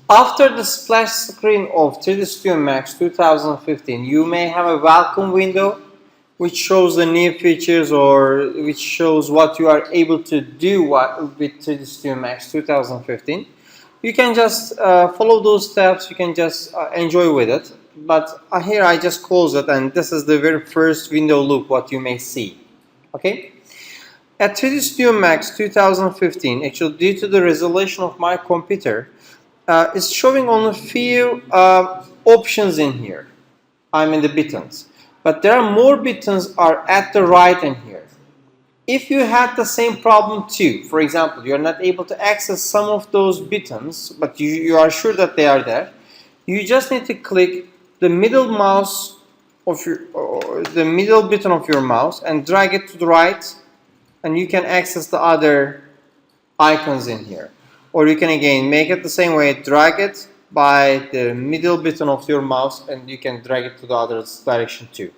After the splash screen of 3Dsmax 2015, you may have a welcome window which shows the new features or which shows what you are able to do with 3Dsmax 2015. You can just follow those steps, you can just enjoy with it. But here I just close it, and this is the very first window look what you may see. Okay? At 3Dsmax 2015, actually due to the resolution of my computer, it's showing only a few options in here. I mean the buttons. But there are more buttons are at the right in here. If you had the same problem too, for example, you are not able to access some of those buttons, but you are sure that they are there, you just need to click the middle mouse of the middle button of your mouse and drag it to the right, and you can access the other icons in here. Or you can again make it the same way, drag it by the middle button of your mouse, and you can drag it to the other direction too.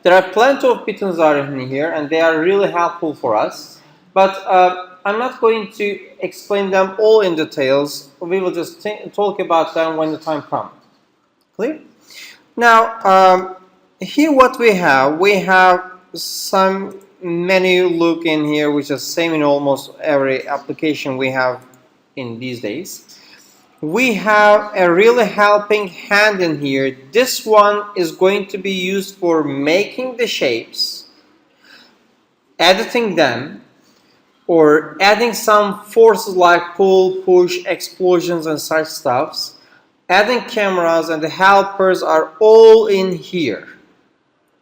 There are plenty of buttons are in here, and they are really helpful for us. But I'm not going to explain them all in details. We will just talk about them when the time comes. Clear? Now, here what we have some menu look in here, which is same in almost every application we have in these days. We have a really helping hand in here. This one is going to be used for making the shapes, editing them, or adding some forces like pull, push, explosions and such stuffs. Adding cameras and the helpers are all in here.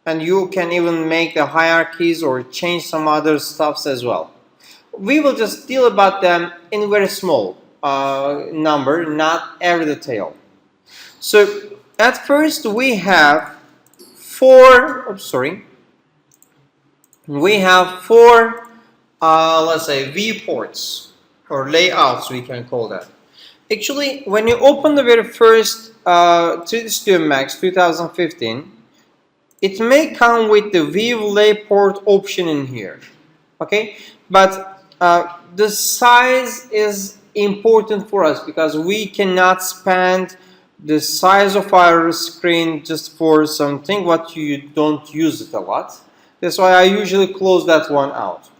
And you can even make the hierarchies or change some other stuffs as well. We will just deal about them in very small number, not every detail. So at first we have four, let's say viewports or layouts, we can call that. Actually, when you open the very first 3Dsmax 2015, it may come with the view layport option in here, okay? But the size is important for us because we cannot spend the size of our screen just for something what you don't use it a lot. That's why I usually close that one out.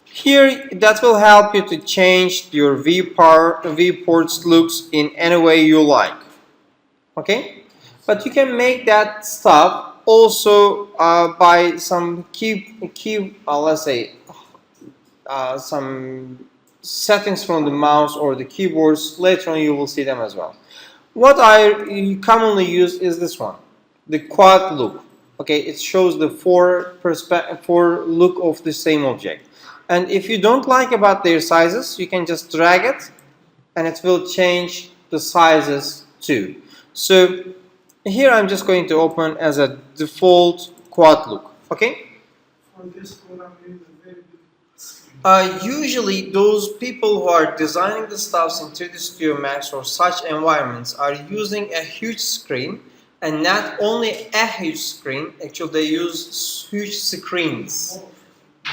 Here, that will help you to change your viewports looks in any way you like, okay? But you can make that stuff also by some let's say some settings from the mouse or the keyboards. Later on you will see them as well. What I commonly use is this one, the quad look. Okay, it shows the four look of the same object. And if you don't like about their sizes, you can just drag it and it will change the sizes too. So here I'm just going to open as a default quad look, okay? For this program, you need a very big screen. Usually those people who are designing the stuffs in 3Dsmax or such environments are using a huge screen, and not only a huge screen, actually they use huge screens.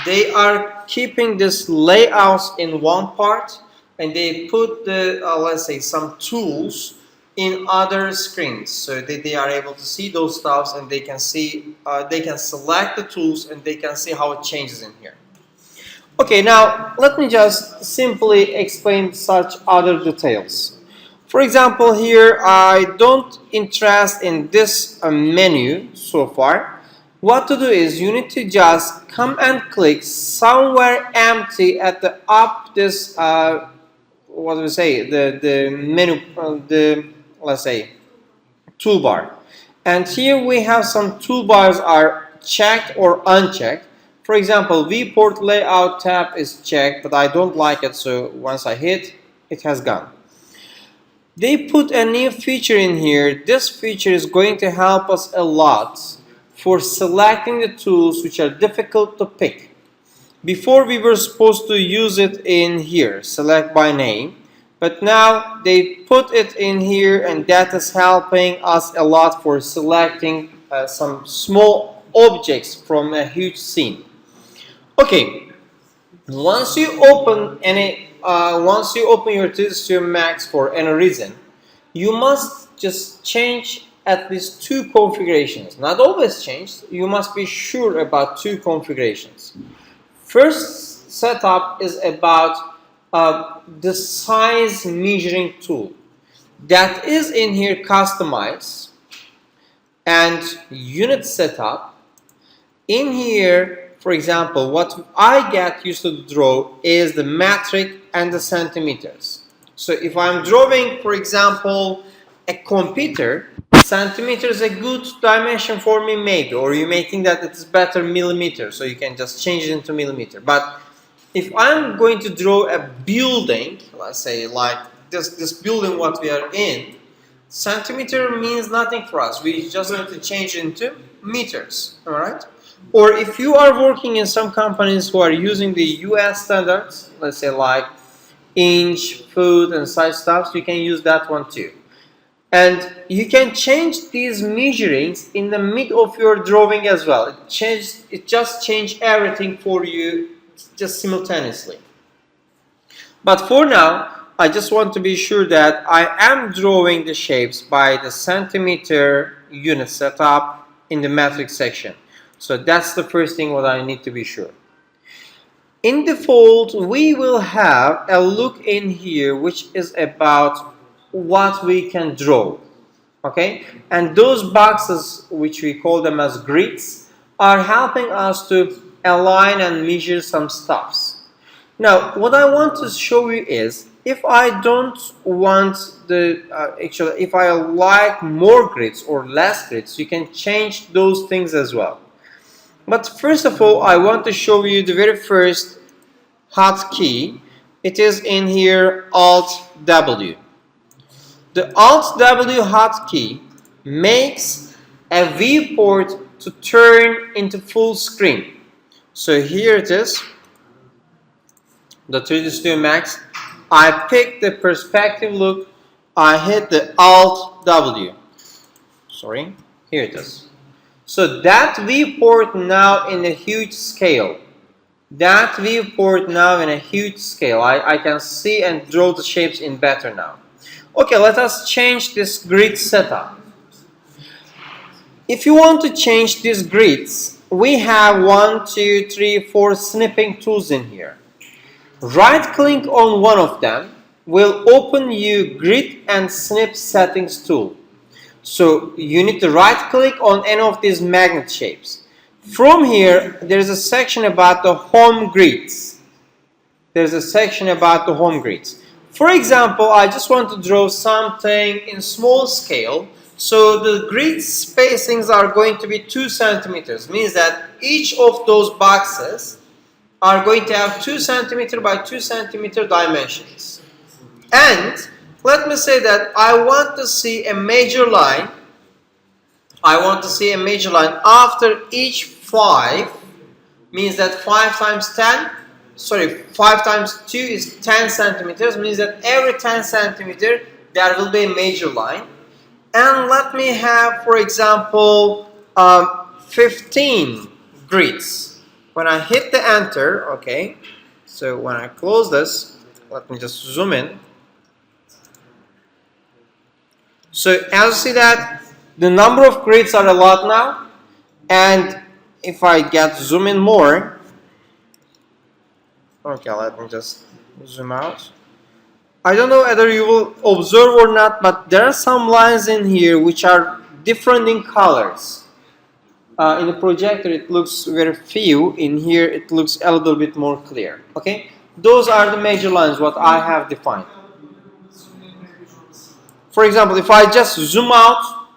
They are keeping this layouts in one part, and they put the, let's say, some tools in other screens, so they are able to see those stuffs, and they can see, they can select the tools, and they can see how it changes in here. Okay, now let me just simply explain such other details. For example, here I don't interest in this menu so far. What to do is you need to just come and click somewhere empty at the up this what do we say, the menu, let's say toolbar, and here we have some toolbars are checked or unchecked. For example, viewport layout tab is checked, but I don't like it, so once I hit, it has gone. They put a new feature in here. This feature is going to help us a lot for selecting the tools which are difficult to pick. Before we were supposed to use it in here, select by name, but now they put it in here, and that is helping us a lot for selecting some small objects from a huge scene. Okay, once you open any once you open your 3Dsmax for any reason, you must just change at least two configurations. Not always change, you must be sure about two configurations. First setup is about the size measuring tool. That is in here customize and unit setup. In here, for example, what I get used to draw is the metric and the centimeters. So if I'm drawing, for example, a computer, centimeter is a good dimension for me maybe, or you may think that it's better millimeter, so you can just change it into millimeter. But if I'm going to draw a building, let's say like this building what we are in, centimeter means nothing for us. We just need to change it into meters, all right? Or if you are working in some companies who are using the US standards, let's say like inch, foot, and size stuff, so you can use that one too. And you can change these measurings in the mid of your drawing as well. It just changes everything for you just simultaneously. But for now, I just want to be sure that I am drawing the shapes by the centimeter unit setup in the metric section. So that's the first thing what I need to be sure. In default, we will have a look in here which is about what we can draw. Okay? And those boxes, which we call them as grids, are helping us to align and measure some stuffs. Now, what I want to show you is, if I don't want the, actually, if I like more grids or less grids, you can change those things as well. But first of all, I want to show you the very first hotkey. It is in here, Alt-W. The Alt-W hotkey makes a viewport to turn into full screen. So here it is, the 3Dsmax. I pick the perspective look, I hit the Alt-W. Sorry, here it is. So that viewport now in a huge scale. That viewport now in a huge scale. I can see and draw the shapes in better now. Okay, let us change this grid setup. If you want to change these grids, we have 1, 2, 3, 4 snipping tools in here. Right click on one of them will open you grid and snip settings tool. So you need to right click on any of these magnet shapes. From here, there's a section about the home grids. There's a section about the home grids. For example, I just want to draw something in small scale. So the grid spacings are going to be 2 centimeters. Means that each of those boxes are going to have 2 centimeter by 2 centimeter dimensions. And let me say that I want to see a major line. I want to see a major line after each 5, means that 5 times 10, sorry, 5 times 2 is 10 centimeters, means that every 10 centimeter there will be a major line. And let me have, for example, 15 grids. When I hit the enter, okay, so when I close this, let me just zoom in. So as you see that the number of grids are a lot now, and if I get zoom in more, okay, let me just zoom out. I don't know whether you will observe or not, but there are some lines in here which are different in colors. In the projector it looks very few, in here it looks a little bit more clear. Okay, those are the major lines what I have defined. For example, if I just zoom out,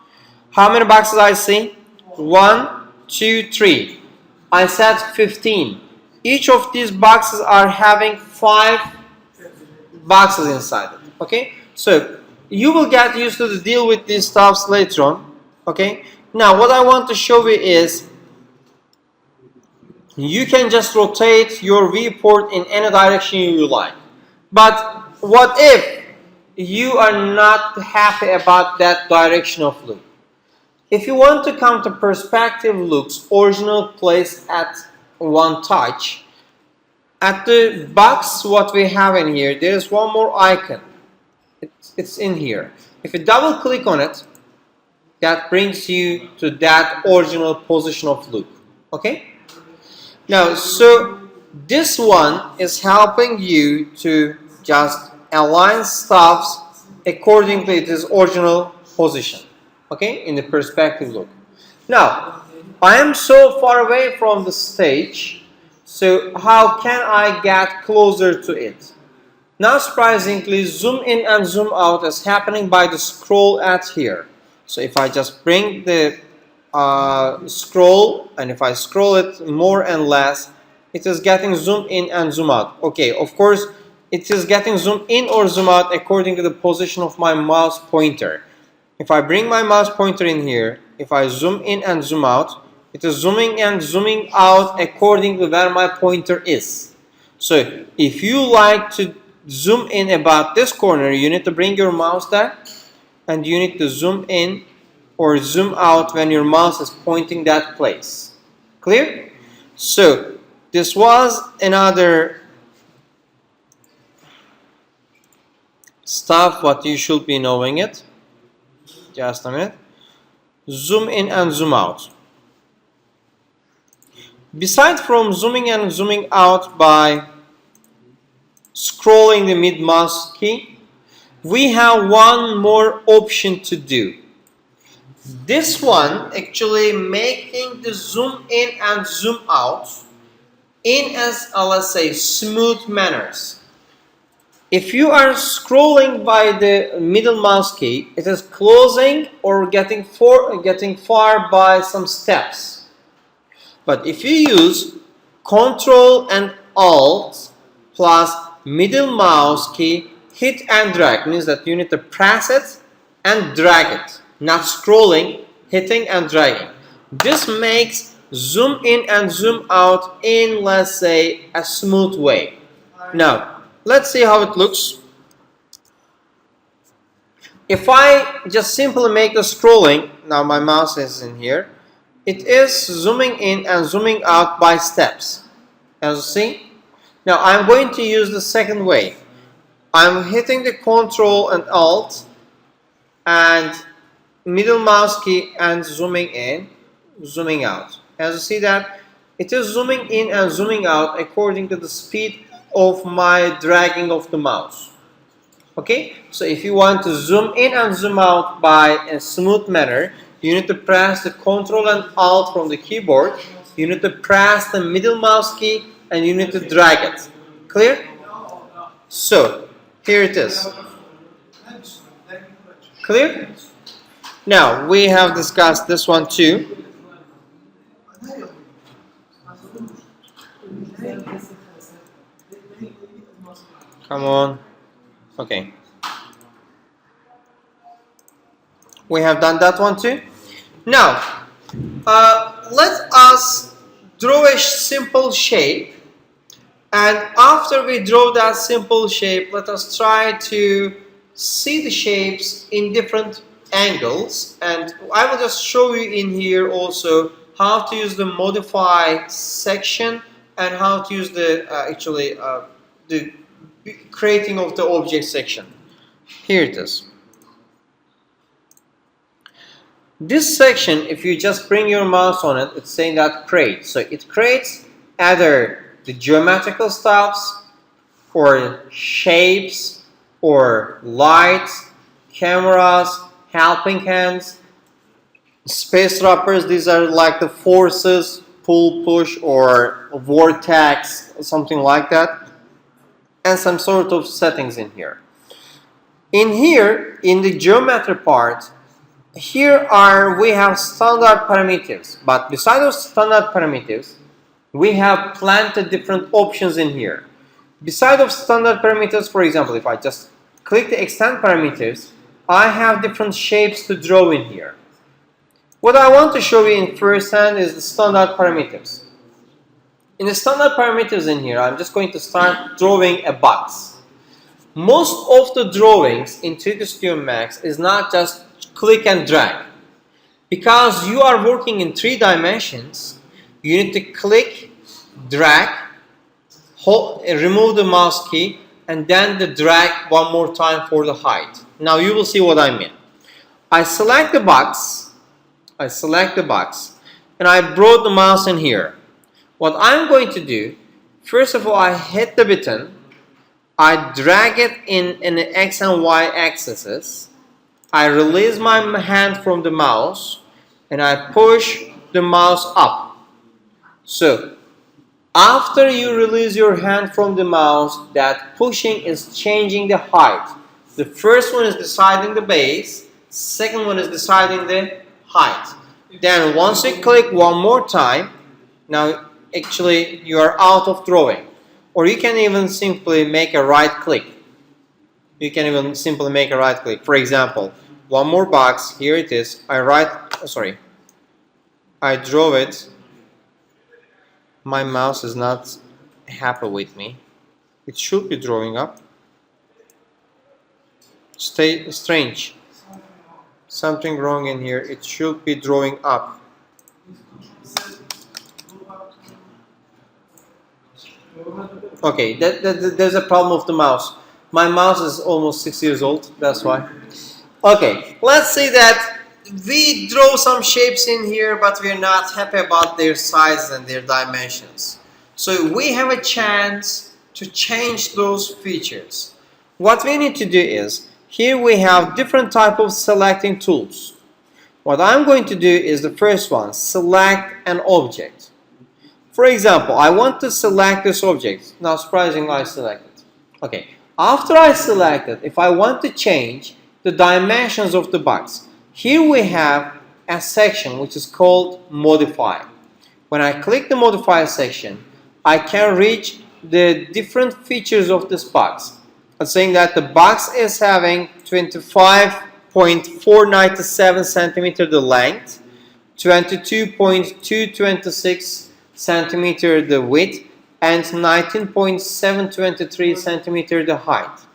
how many boxes I see? 1, 2, 3. I said 15. Each of these boxes are having 5 boxes inside it. Okay, so you will get used to the deal with these stuffs later on. Okay, now what I want to show you is you can just rotate your viewport in any direction you like. But what if you are not happy about that direction of look? If you want to come to perspective looks, original place at one touch, At the box, what we have in here, there is one more icon. It's in here. If you double click on it, that brings you to that original position of loop. Okay? Now, so this one is helping you to just align stuffs according to its original position. Okay? In the perspective look. Now, I am so far away from the stage, so how can I get closer to it? Now, surprisingly, zoom in and zoom out is happening by the scroll at here. So if I just bring the scroll, and if I scroll it more and less, it is getting zoom in and zoom out. Okay, of course, it is getting zoom in or zoom out according to the position of my mouse pointer. If I bring my mouse pointer in here, if I zoom in and zoom out, it is zooming and zooming out according to where my pointer is. So if you like to zoom in about this corner, you need to bring your mouse there, and you need to zoom in or zoom out when your mouse is pointing that place. Clear? So this was another stuff what you should be knowing it. Just a minute. Zoom in and zoom out. Besides from zooming and zooming out by scrolling the mid mouse key, we have one more option to do. This one actually making the zoom in and zoom out in as let's say smooth manners. If you are scrolling by the middle mouse key, it is closing or getting far by some steps. But if you use Control and Alt plus middle mouse key, hit and drag, means that you need to press it and drag it, not scrolling, hitting and dragging. This makes zoom in and zoom out in, let's say, a smooth way. Now, let's see how it looks. If I just simply make the scrolling, now my mouse is in here, it is zooming in and zooming out by steps, as you see. Now I'm going to use the second way. I'm hitting the Control and Alt and middle mouse key and zooming in, zooming out. As you see that, it is zooming in and zooming out according to the speed of my dragging of the mouse. Okay, so if you want to zoom in and zoom out by a smooth manner, you need to press the Control and Alt from the keyboard, you need to press the middle mouse key, and you need to drag it. Clear? So, here it is. Clear? Now, we have discussed this one too. Come on. Okay. We have done that one too. Now, let us draw a simple shape. And after we draw that simple shape, let us try to see the shapes in different angles. And I will just show you in here also how to use the modify section and how to use the the creating of the object section. Here it is. This section, if you just bring your mouse on it, it's saying that create. So it creates either the geometrical stuffs or shapes or lights, cameras, helping hands, space wrappers. These are like the forces, pull, push, or vortex, something like that, and some sort of settings in here. In here, in the geometry part, here we have standard parameters, but besides those standard parameters, we have plenty different options in here. Besides of standard parameters, for example, if I just click the extend parameters, I have different shapes to draw in here. What I want to show you in first hand is the standard parameters. In the standard parameters in here, I'm just going to start drawing a box. Most of the drawings in 3Dsmax is not just click and drag. Because you are working in 3 dimensions, you need to click, drag, remove the mouse key and then the drag one more time for the height. Now you will see what I mean. I select the box, and I brought the mouse in here. What I'm going to do, first of all, I hit the button, I drag it in the X and Y axes, I release my hand from the mouse, and I push the mouse up. So, after you release your hand from the mouse, that pushing is changing the height. The first one is deciding the base, second one is deciding the height. Then once you click one more time, now actually you are out of drawing. Or you can even simply make a right click. For example, one more box, here it is. I draw it. My mouse is not happy with me. It should be drawing up. Strange. Something wrong in here. It should be drawing up. Okay, there's a problem with the mouse. My mouse is almost 6 years old, that's why. Okay, let's say that we draw some shapes in here, but we're not happy about their size and their dimensions. So we have a chance to change those features. What we need to do is, here we have different type of selecting tools. What I'm going to do is the first one, select an object. For example, I want to select this object. Now, surprisingly, I select it. Okay, after I select it, if I want to change the dimensions of the box, here we have a section which is called Modify. When I click the Modify section, I can reach the different features of this box. I'm saying that the box is having 25.497 centimeter the length, 22.226 centimeter the width, and 19.723 centimeter the height.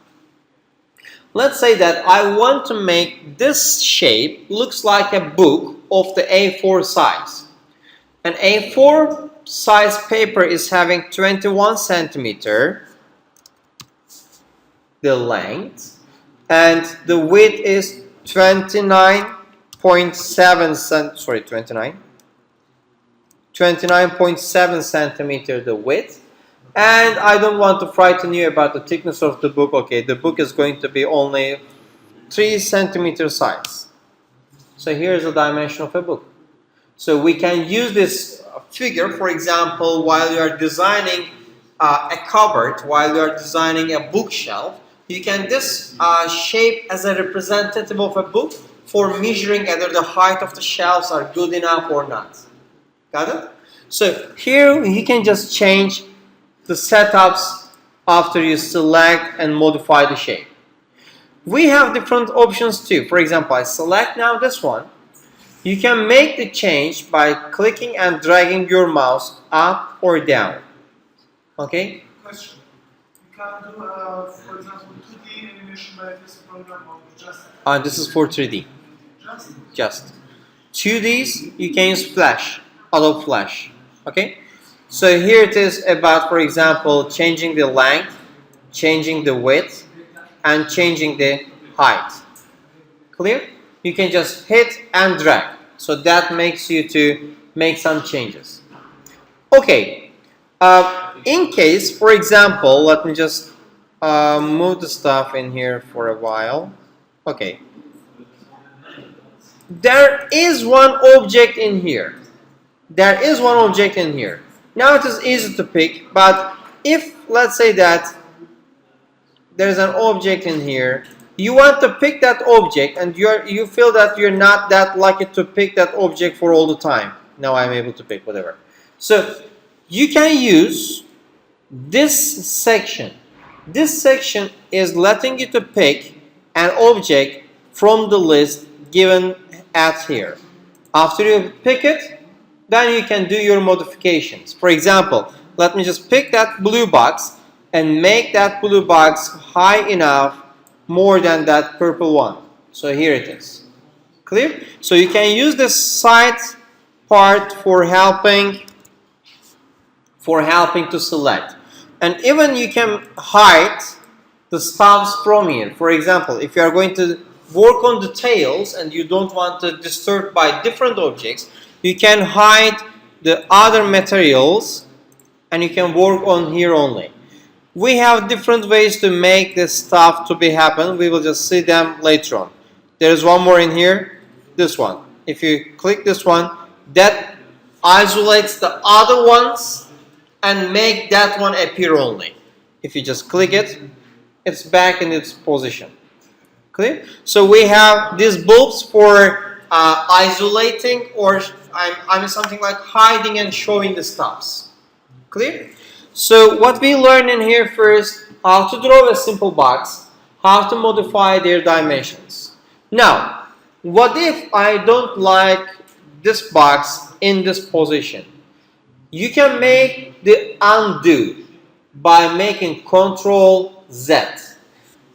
Let's say that I want to make this shape looks like a book of the A4 size. An A4 size paper is having 21 centimeter the length, and the width is 29.7 centimeter the width. And I don't want to frighten you about the thickness of the book. Okay, the book is going to be only 3 centimeter size. So here's the dimension of a book. So we can use this figure, for example, while you are designing a cupboard, while you are designing a bookshelf. You can this shape as a representative of a book for measuring whether the height of the shelves are good enough or not. Got it? So here you can just change the setups after you select and modify the shape. We have different options too. For example, I select now this one. You can make the change by clicking and dragging your mouse up or down. Okay? Question. You can do, for example, 2D animation by this program or just... This is for 3D. Just. 2Ds, you can use Flash, Adobe Flash. Okay? So here it is about, for example, changing the length, changing the width, and changing the height. Clear? You can just hit and drag. So that makes you to make some changes. Okay. In case, for example, let me just move the stuff in here for a while. Okay. There is one object in here. There is one object in here. Now it is easy to pick, but if, let's say that there's an object in here, you want to pick that object and you feel that you're not that lucky to pick that object for all the time. Now I'm able to pick whatever. So you can use this section. This section is letting you to pick an object from the list given at here. After you pick it, then you can do your modifications. For example, let me just pick that blue box and make that blue box high enough more than that purple one. So here it is. Clear? So you can use this side part for helping to select. And even you can hide the stuffs from here. For example, if you are going to work on the tails and you don't want to distort by different objects, you can hide the other materials and you can work on here only. We have different ways to make this stuff to be happen. We will just see them later on. There is one more in here, this one. If you click this one, that isolates the other ones and make that one appear only. If you just click it, it's back in its position. Clear? So we have these bulbs for isolating, or I mean something like hiding and showing the stuffs. Clear? So what we learn in here first, how to draw a simple box, how to modify their dimensions. Now, what if I don't like this box in this position? You can make the undo by making Control Z,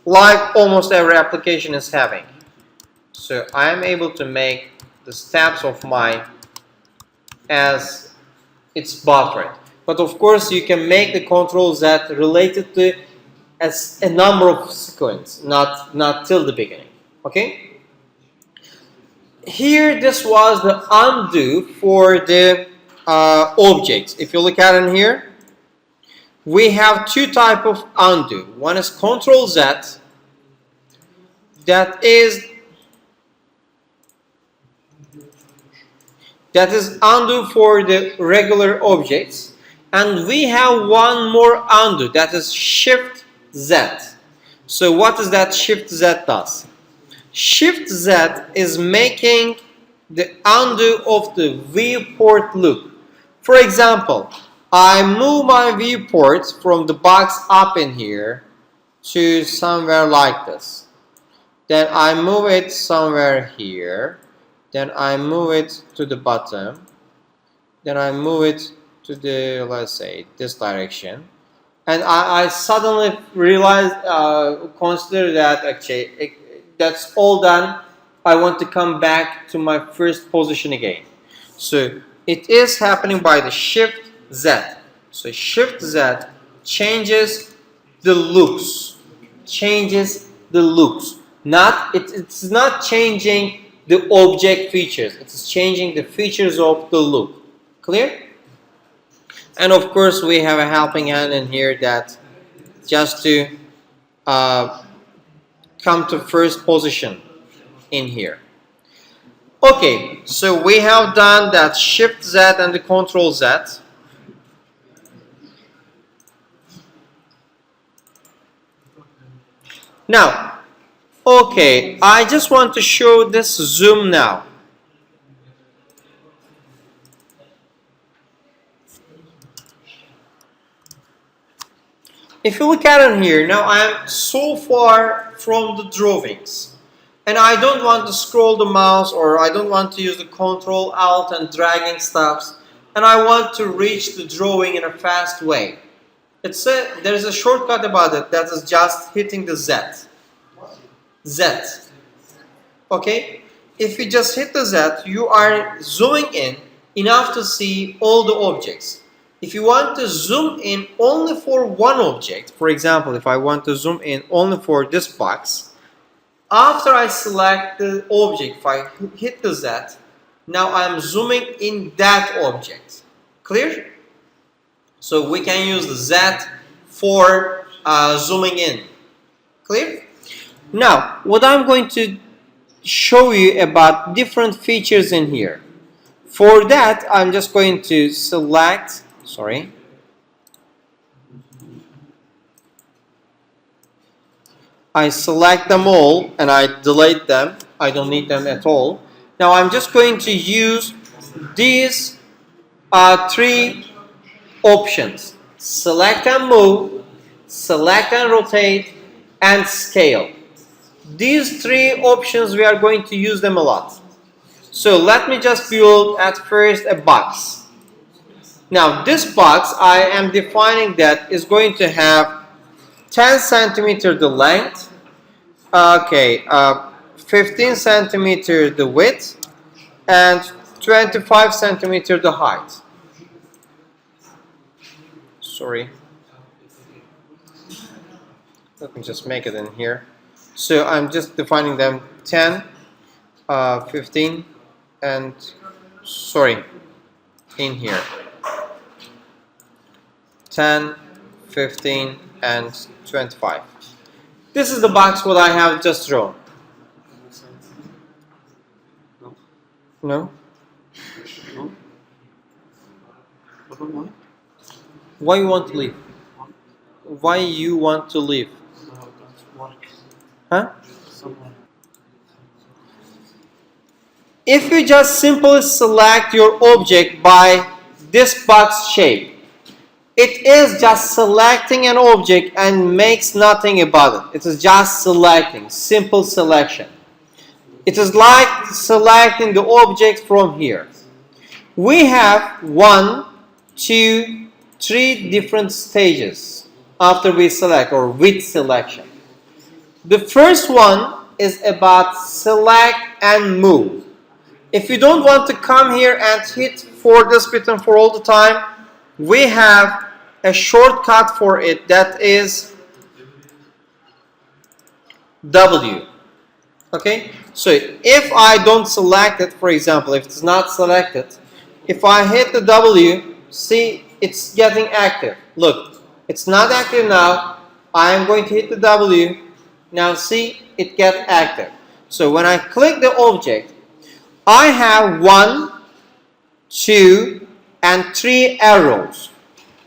like almost every application is having. So I am able to make the steps of mine as it's buffered. But of course you can make the Control Z related to as a number of sequence, not till the beginning. Okay? Here this was the undo for the objects. If you look at it here, we have two types of undo. One is Control Z, that is undo for the regular objects, and we have one more undo, that is Shift Z. So what is that Shift Z does? Shift Z is making the undo of the viewport loop. For example, I move my viewport from the box up in here to somewhere like this. Then I move it somewhere here. Then I move it to the bottom. Then I move it to the, let's say, this direction. And I suddenly realize, consider that actually that's all done. I want to come back to my first position again. So it is happening by the Shift Z. So Shift Z changes the looks. Changes the looks. It's not changing the object features. It's changing the features of the look. Clear? And of course we have a helping hand in here that just to come to first position in here. Okay, so we have done that Shift Z and the Control Z. Now, okay, I just want to show this zoom now. If you look at it here, now I'm so far from the drawings. And I don't want to scroll the mouse, or I don't want to use the Control Alt and dragging stuffs. And I want to reach the drawing in a fast way. There's a shortcut about it, that is just hitting the Z. Z. Okay? If you just hit the Z, you are zooming in enough to see all the objects. If you want to zoom in only for one object, for example, if I want to zoom in only for this box, after I select the object, if I hit the Z, now I'm zooming in that object. Clear? So we can use the Z for zooming in. Clear? Now, what I'm going to show you about different features in here. For that, I'm just going to select, I select them all and I delete them. I don't need them at all. Now I'm just going to use these three options. Select and move, select and rotate, and scale. These three options, we are going to use them a lot. So let me just build at first a box. Now this box, I am defining that is going to have 10 centimeter the length, 15 centimeter the width, and 25 centimeter the height. Sorry. let me just make it in here. So I'm just defining them 10, 15, and sorry, in here 10, 15, and 25. This is the box what I have just drawn. No? Why you want to leave? Why you want to leave? Huh? If you just simply select your object by this box shape, it is just selecting an object and makes nothing about it. It is just selecting, simple selection. It is like selecting the object from here. We have 1, 2, 3 different stages after we select or with selection. The first one is about select and move. If you don't want to come here and hit for this button for all the time, we have a shortcut for it, that is W. Okay, so if I don't select it, for example, if it's not selected, if I hit the W, see it's getting active. Look, it's not active now. I am going to hit the W. Now see, it gets active. So when I click the object, I have 1, 2, and 3 arrows.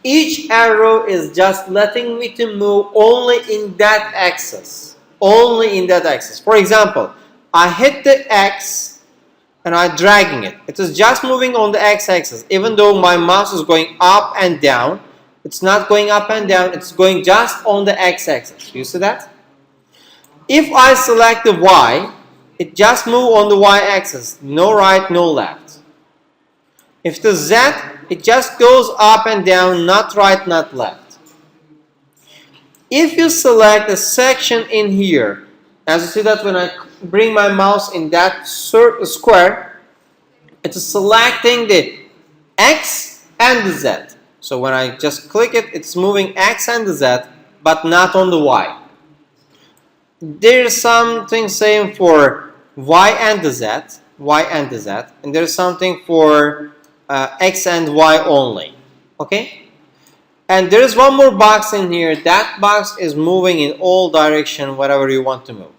Each arrow is just letting me to move only in that axis. Only in that axis. For example, I hit the X and I'm dragging it. It is just moving on the X-axis. Even though my mouse is going up and down, it's not going up and down, it's going just on the X-axis. You see that? If I select the Y, it just moves on the Y-axis. No right, no left. If the Z, it just goes up and down, not right, not left. If you select a section in here, as you see that when I bring my mouse in that square, it is selecting the X and the Z. So when I just click it, it's moving X and the Z, but not on the Y. There's something saying for Y and the Z, Y and the Z, and there's something for X and Y only. Okay? And there is one more box in here. That box is moving in all directions, whatever you want to move.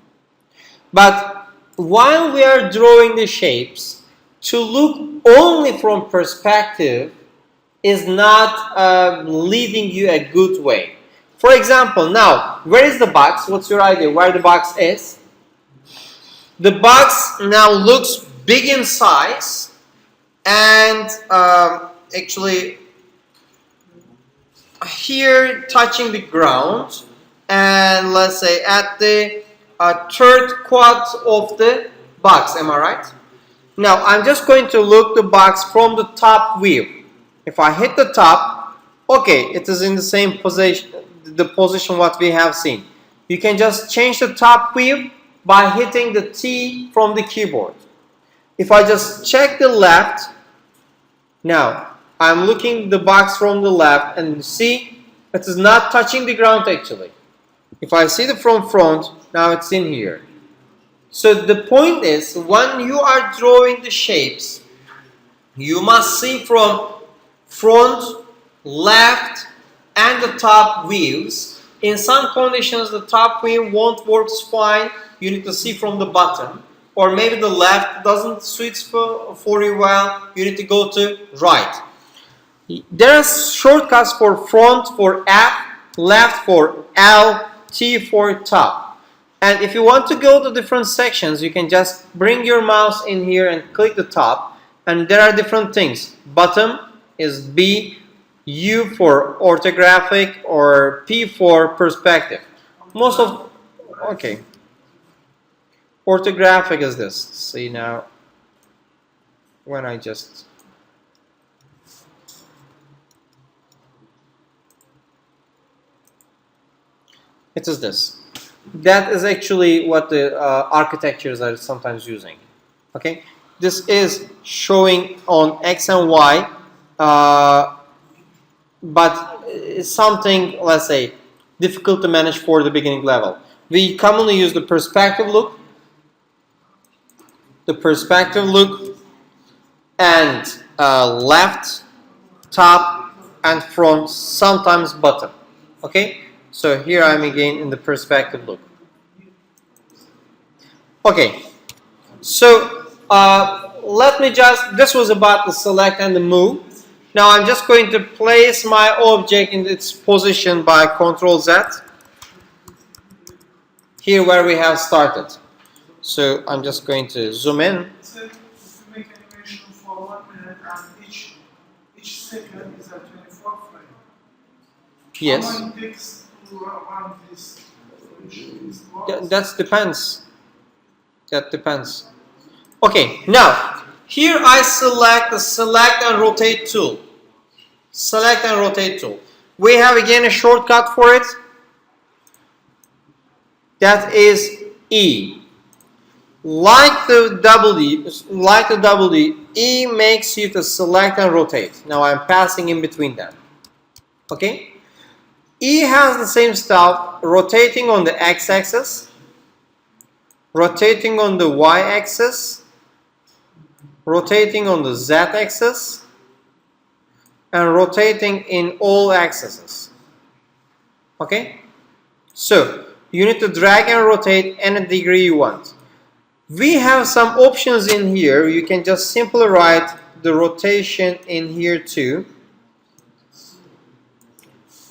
But while we are drawing the shapes, to look only from perspective is not leading you a good way. For example, now, where is the box? What's your idea where the box is? The box now looks big in size and actually here touching the ground, and let's say at the third quad of the box. Am I right? Now I'm just going to look the box from the top view. If I hit the top, okay, it is in the same position, the position what we have seen. You can just change the top view by hitting the T from the keyboard. If I just check the left, now I'm looking the box from the left and see it is not touching the ground actually. If I see the front, now it's in here. So the point is, when you are drawing the shapes, you must see from front, left, and the top views. In some conditions, the top view won't work fine. You need to see from the bottom. Or maybe the left doesn't suit for you well. You need to go to right. There are shortcuts for front for F, left for L, T for top. And if you want to go to different sections, you can just bring your mouse in here and click the top. And there are different things. Bottom is B, U for orthographic, or P for perspective. Most of, okay. Orthographic is this. See now, when I just it is this. That is actually what the architectures are sometimes using. Okay, this is showing on X and Y, but it's something, let's say, difficult to manage for the beginning level. We commonly use the perspective look, and left, top, and front, sometimes bottom. Okay, so here I'm again in the perspective look. Okay, so let me just, this was about the select and the move. Now I'm just going to place my object in its position by Ctrl Z. Here where we have started. So I'm just going to zoom in. So if you make animation for 1 minute and each second is a 24 frame. Yes. How long it takes to run this? That depends. That depends. Okay, now here I select the select and rotate tool. Select and rotate tool. We have again a shortcut for it. That is E. Like the W, E makes you to select and rotate. Now I'm passing in between them. Okay? E has the same stuff, rotating on the x-axis, rotating on the y-axis, rotating on the z-axis, and rotating in all axes. Okay? So, you need to drag and rotate any degree you want. We have some options in here. You can just simply write the rotation in here too.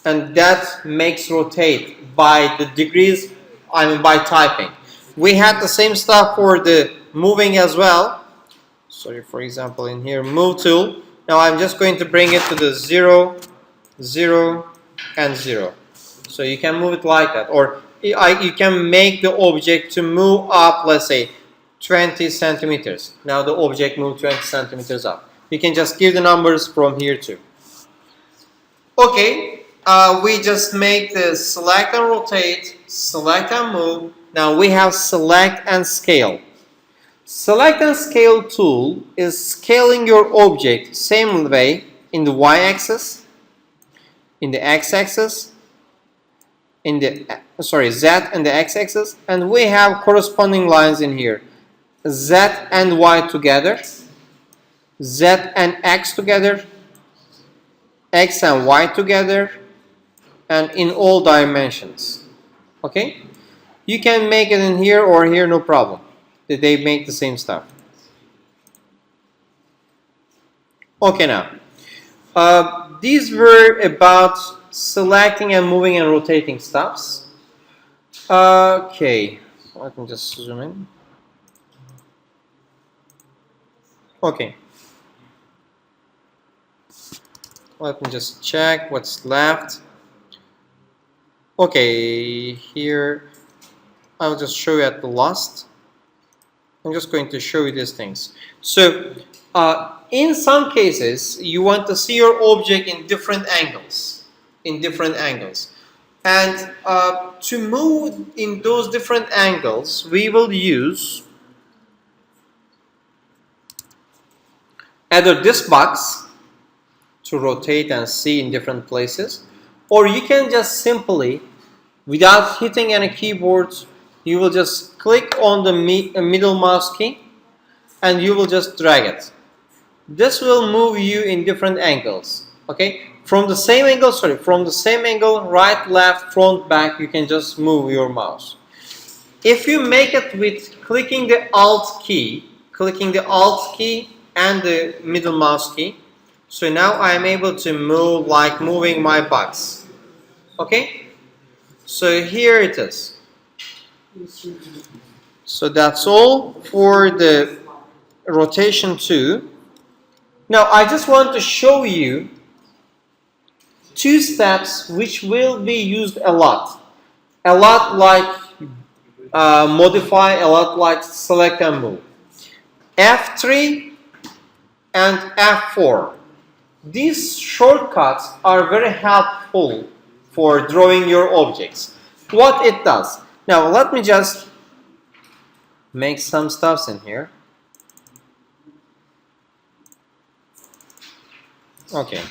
And that makes rotate by the degrees, by typing. We had the same stuff for the moving as well. Sorry, for example, in here, move tool. Now I'm just going to bring it to the 0, 0, and 0. So you can move it like that. Or you can make the object to move up, let's say, 20 centimeters. Now the object moved 20 centimeters up. You can just give the numbers from here too. Okay, we just make the select and rotate, select and move. Now we have select and scale. Select and scale tool is scaling your object same way in the y-axis, in the x-axis, in the Z and the x-axis, and we have corresponding lines in here. Z and Y together, Z and X together, X and Y together, and in all dimensions. Okay? You can make it in here or here, no problem. They make the same stuff. Okay, now. These were about selecting and moving and rotating stuffs. Okay. Let me just zoom in. Okay. Let me just check what's left. Okay, here I'll just show you at the last. I'm just going to show you these things. So, in some cases, you want to see your object in different angles. And to move in those different angles, we will use either this box to rotate and see in different places, or you can just simply, without hitting any keyboards, you will just click on the middle mouse key and you will just drag it. This will move you in different angles. Okay, from the same angle, right, left, front, back, you can just move your mouse. If you make it with clicking the Alt key and the middle mouse key, so now I am able to move like moving my box. Okay, so here it is. So that's all for the rotation 2. Now I just want to show you 2 steps which will be used a lot like modify, a lot like select and move. F3 and F4. These shortcuts are very helpful for drawing your objects. What it does. Now let me just make some stuffs in here. Okay.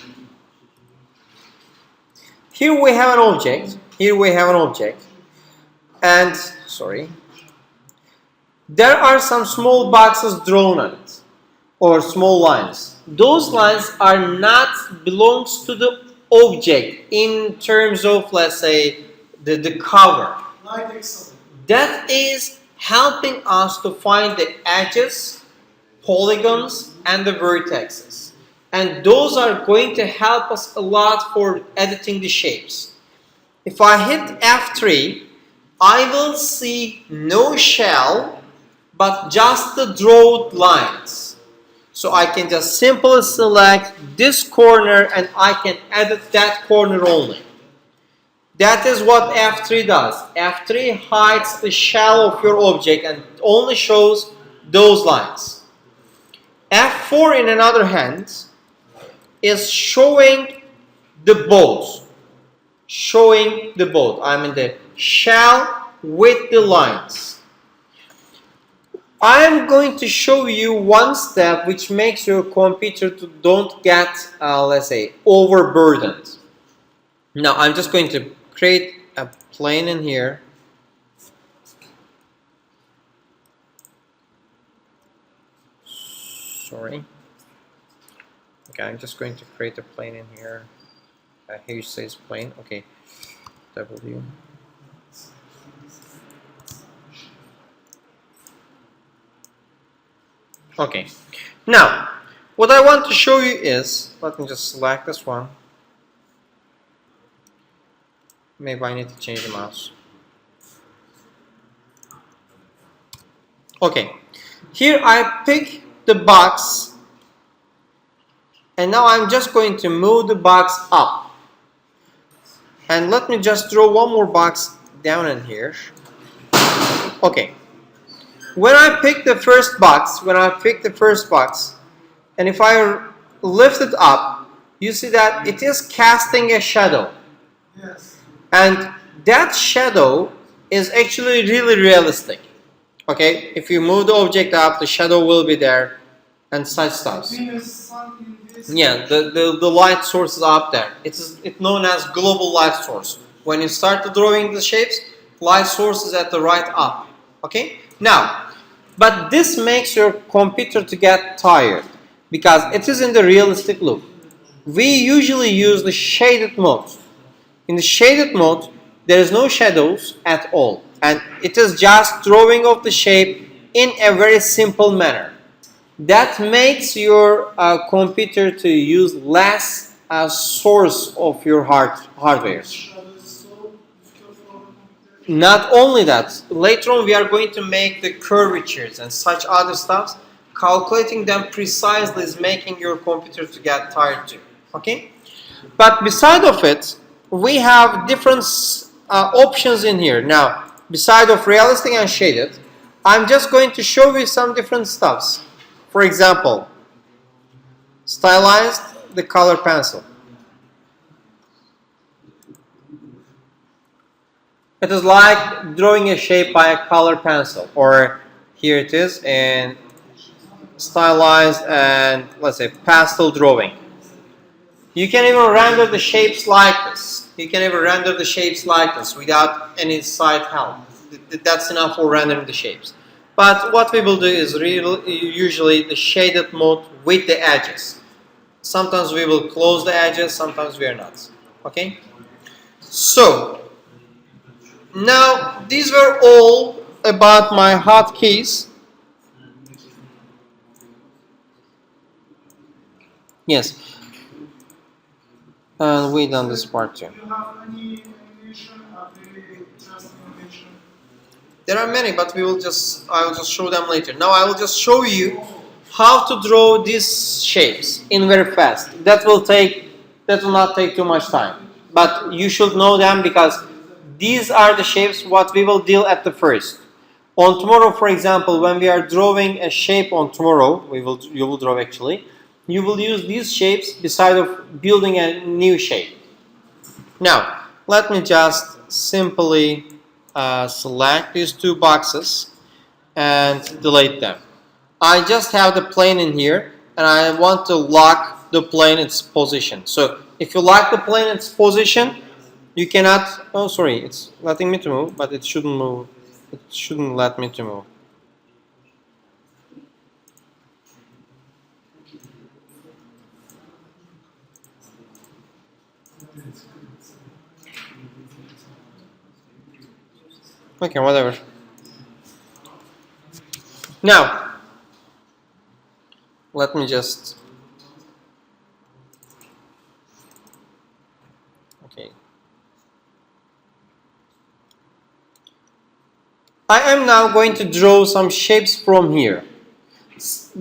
Here we have an object. Here we have an object, and sorry, there are some small boxes drawn on it, or small lines. Those lines are not belongs to the object in terms of, let's say, the cover. Like Excel. That is helping us to find the edges, polygons, and the vertices. And those are going to help us a lot for editing the shapes. If I hit F3, I will see no shell, but just the drawn lines. So I can just simply select this corner and I can edit that corner only. That is what F3 does. F3 hides the shell of your object and only shows those lines. F4, in another hand, is showing the both. Showing the both. I mean the shell with the lines. I am going to show you one step which makes your computer to don't get, let's say, overburdened. Now I'm just going to create a plane in here. Sorry. Okay, I'm just going to create a plane in here. Here it says plane. Okay, W. Okay, now what I want to show you is, let me just select this one. Maybe I need to change the mouse. Okay, here I pick the box, and now I'm just going to move the box up. And let me just draw one more box down in here. Okay. When I pick the first box, and if I lift it up, you see that it is casting a shadow. Yes. And that shadow is actually really realistic. Okay, if you move the object up, the shadow will be there, and such stuff. Yeah, the light source is up there. It's known as global light source. When you start drawing the shapes, light source is at the right up. Okay, now, but this makes your computer to get tired because it is in the realistic look. We usually use the shaded mode. In the shaded mode, there is no shadows at all, and it is just drawing of the shape in a very simple manner. That makes your computer to use less source of your hardware. Not only that, later on we are going to make the curvatures and such other stuff. Calculating them precisely is making your computer to get tired too. Okay? But beside of it, we have different options in here. Now, beside of realistic and shaded, I'm just going to show you some different stuffs. For example, stylized the color pencil. It is like drawing a shape by a color pencil, or here it is in stylized and, let's say, pastel drawing. You can even render the shapes like this. Without any side help. That's enough for rendering the shapes. But what we will do is usually the shaded mode with the edges. Sometimes we will close the edges, sometimes we are not. Okay? So, now these were all about my hotkeys. Yes. And we done this part too. Do you have any animation? Are they just animation? There are many, but I will just show them later. Now I will just show you how to draw these shapes in very fast. That will not take too much time. But you should know them because these are the shapes what we will deal at the first. On tomorrow, for example, when we are drawing a shape on tomorrow, you will draw actually. You will use these shapes beside of building a new shape. Now, let me just simply select these two boxes and delete them. I just have the plane in here and I want to lock the plane in its position. So if you lock the plane in its position, You cannot, oh sorry, it's letting me to move, but it shouldn't move. It shouldn't let me to move. Okay, whatever. Now, let me just, okay. I am now going to draw some shapes from here,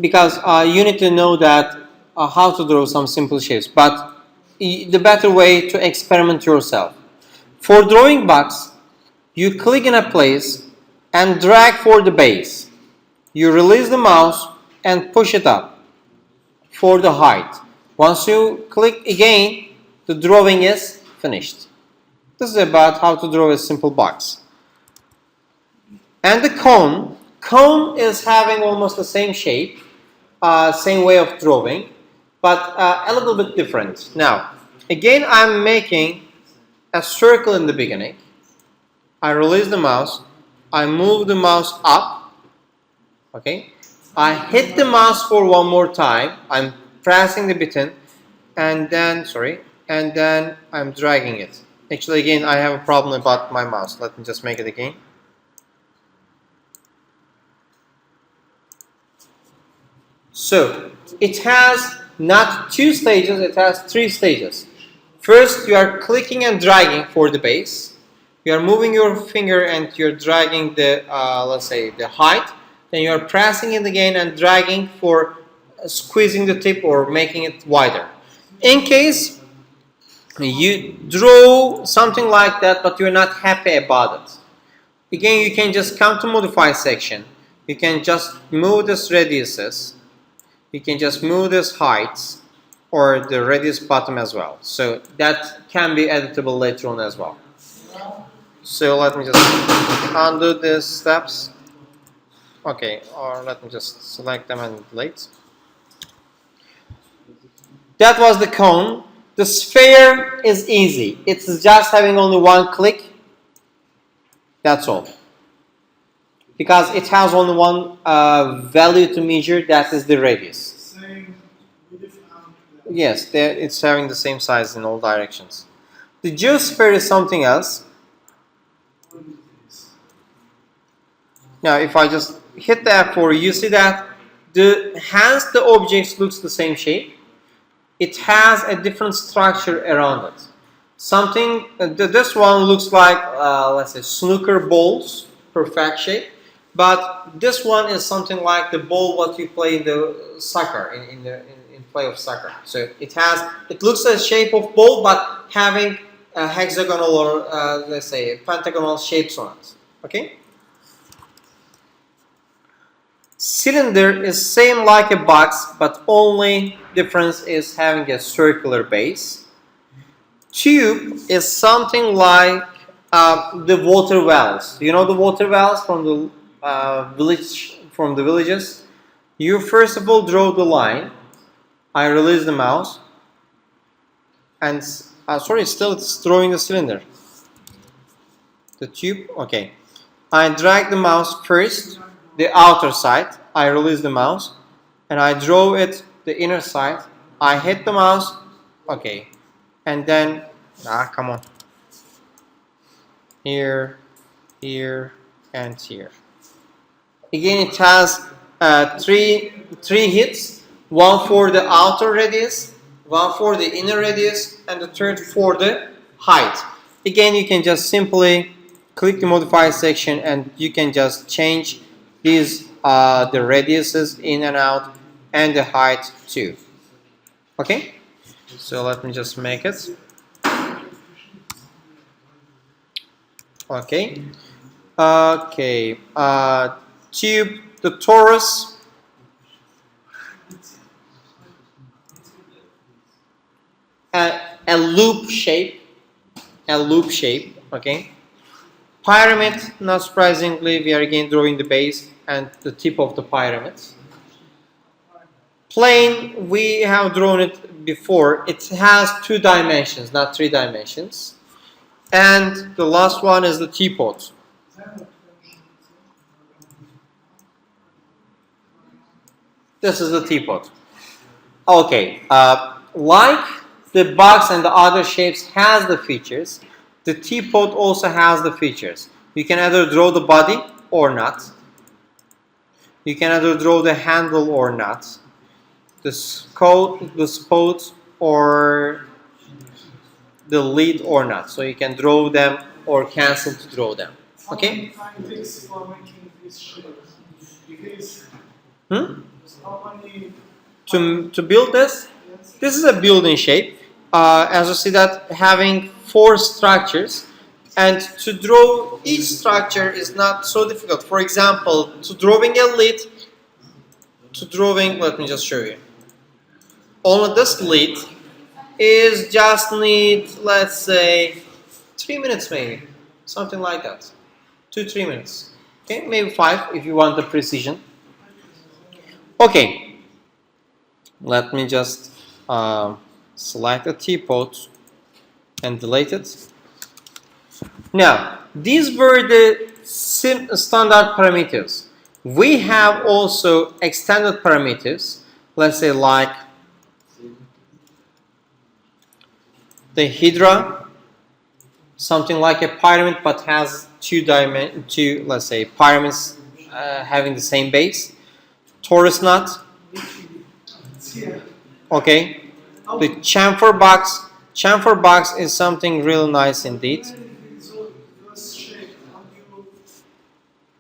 because you need to know that how to draw some simple shapes, but the better way to experiment yourself. For drawing box, you click in a place and drag for the base. You release the mouse and push it up for the height. Once you click again, the drawing is finished. This is about how to draw a simple box. And the cone is having almost the same shape, same way of drawing, but a little bit different. Now, again, I'm making a circle in the beginning. I release the mouse, I move the mouse up, okay? I hit the mouse for one more time, I'm pressing the button, and then, and then I'm dragging it. Actually, again, I have a problem about my mouse. Let me just make it again. So, it has not 2 stages, it has 3 stages. First, you are clicking and dragging for the base. You are moving your finger and you're dragging the, let's say, the height. Then you are pressing it again and dragging for squeezing the tip or making it wider. In case you draw something like that, but you're not happy about it, again, you can just come to modify section. You can just move this radiuses. You can just move this heights or the radius bottom as well. So that can be editable later on as well. So let me just undo these steps. Okay, or let me just select them and delete. That was the cone. The sphere is easy. It's just having only one click. That's all. Because it has only one value to measure, that is the radius. Yes, it's having the same size in all directions. The geosphere is something else. Now, if I just hit the F4, you see that hence the object looks the same shape. It has a different structure around it. Something, this one looks like, let's say, snooker balls, perfect shape. But this one is something like the ball what you play in the soccer, in play of soccer. So it looks a shape of ball, but having a hexagonal or let's say pentagonal shapes on it. Okay. Cylinder is same like a box, but only difference is having a circular base. Tube is something like the water wells. You know the water wells from the villages. You first of all draw the line. I release the mouse, and sorry, still it's drawing the cylinder. The tube, okay. I drag the mouse first, the outer side. I release the mouse, and I draw it the inner side. I hit the mouse, okay, and then come on. Here, here, and here. Again, it has three hits, one for the outer radius, one for the inner radius, and the third for the height. Again, you can just simply click the modify section and you can just change these the radiuses in and out and the height too. Okay, so let me just make it. Okay, tube, the torus, a loop shape, okay. Pyramid, not surprisingly, we are again drawing the base and the tip of the pyramid. Plane, we have drawn it before. It has 2 dimensions, not 3 dimensions. And the last one is the teapot. This is the teapot. Okay, like the box and the other shapes has the features, the teapot also has the features. You can either draw the body or not. You can either draw the handle or not, the spout or the lid or not. So you can draw them or cancel to draw them. Okay? How many time it takes for making this shape? How many To build this, this is a building shape. As you see that having 4 structures, and to draw each structure is not so difficult. For example, to drawing a lid, let me just show you. Only this lid is just need, let's say, 3 minutes maybe, something like that. 2-3 minutes. Okay, maybe 5 if you want the precision. Okay, let me just select a teapot and delete it. Now, these were the standard parameters. We have also extended parameters, let's say like the hydra, something like a pyramid but has two let's say pyramids having the same base. Torus knot, okay. The chamfer box. Chamfer box is something really nice indeed.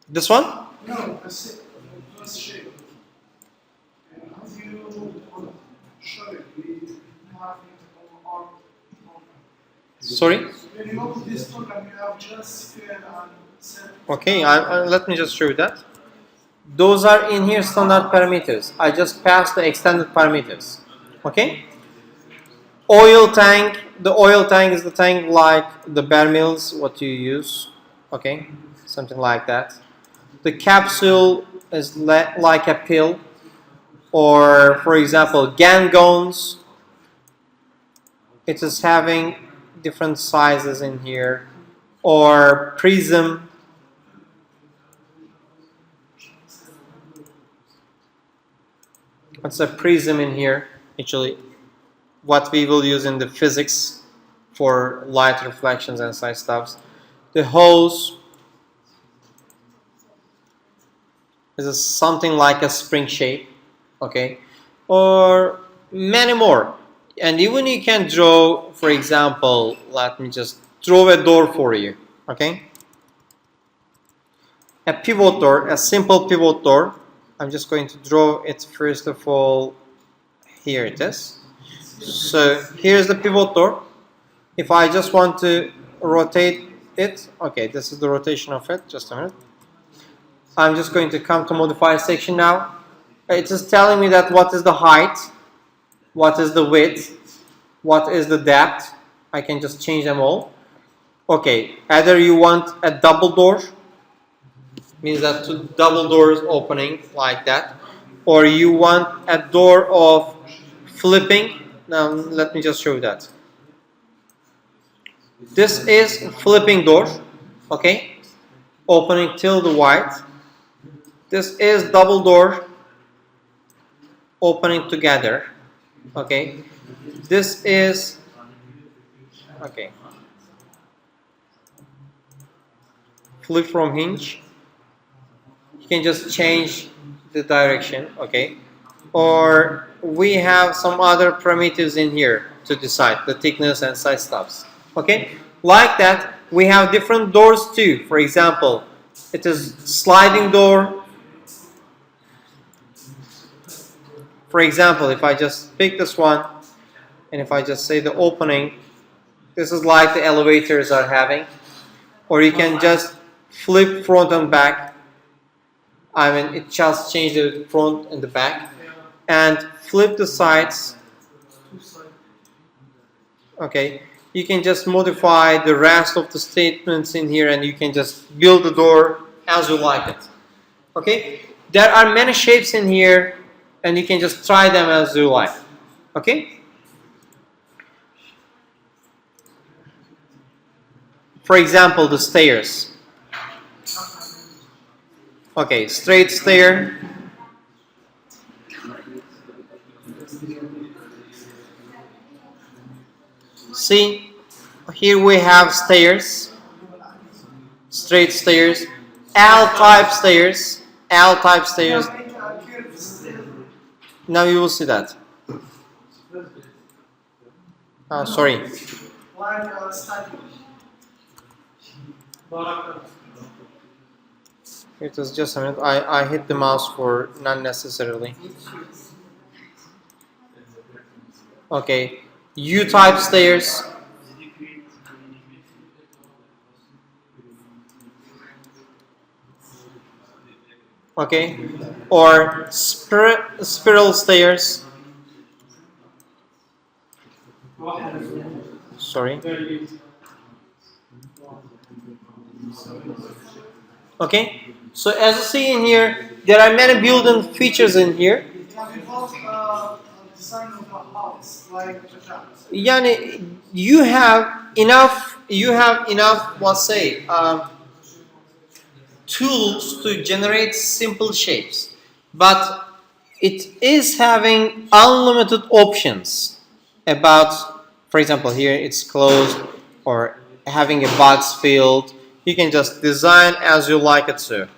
This one? No, this shape. How do you show it? We have it on our program. Sorry? When you open this program, you have just square and set. Okay, let me just show you that. Those are in here standard parameters. I just passed the extended parameters. Okay? Oil tank. The oil tank is the tank like the bare mills, what you use. Okay? Something like that. The capsule is like a pill. Or, for example, gangons. It is having different sizes in here. Or prism. What's a prism in here? Actually, what we will use in the physics for light reflections and such stuffs. The hose is something like a spring shape, okay, or many more. And even you can draw, for example, let me just draw a door for you, okay. A pivot door, a simple pivot door. I'm just going to draw it first of all. Here it is. So here's the pivot door. If I just want to rotate it, okay, this is the rotation of it. Just a minute. I'm just going to come to modify section now. It is telling me that what is the height, what is the width, what is the depth. I can just change them all. Okay, either you want a double door, means that two double doors opening like that, or you want a door of flipping. Now let me just show you that. This is flipping door, okay, opening till the white. This is double door opening together, okay. This is, okay, flip from hinge. You can just change the direction, okay. Or we have some other parameters in here to decide the thickness and size stuffs, okay. Like that, we have different doors too. For example, it is sliding door. For example, if I just pick this one and if I just say the opening, this is like the elevators are having. Or you can just flip front and back. I mean, it just changes the front and the back. And flip the sides. Okay, you can just modify the rest of the statements in here and you can just build the door as you like it. Okay, there are many shapes in here and you can just try them as you like. Okay. For example, the stairs. Okay, straight stair. See, here we have stairs, straight stairs, L-type stairs, L-type stairs. Now you will see that. Sorry. It was just a minute. I hit the mouse for not necessarily. Okay, U-type stairs. Okay, or spiral stairs. Sorry. Okay, so as you see in here, there are many built-in features in here. Yani, you have enough. Let's say, tools to generate simple shapes, but it is having unlimited options about, for example, here it's closed or having a box filled. You can just design as you like it to.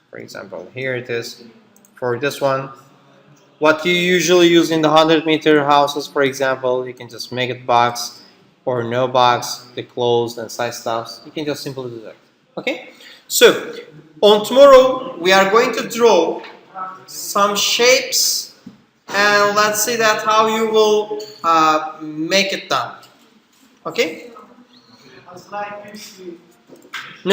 For example, here it is for this one. What you usually use in the 100-meter houses, for example, you can just make it box or no box, the closed and side stuffs. You can just simply do that. Okay? So, on tomorrow, we are going to draw some shapes and let's see that how you will make it done. Okay?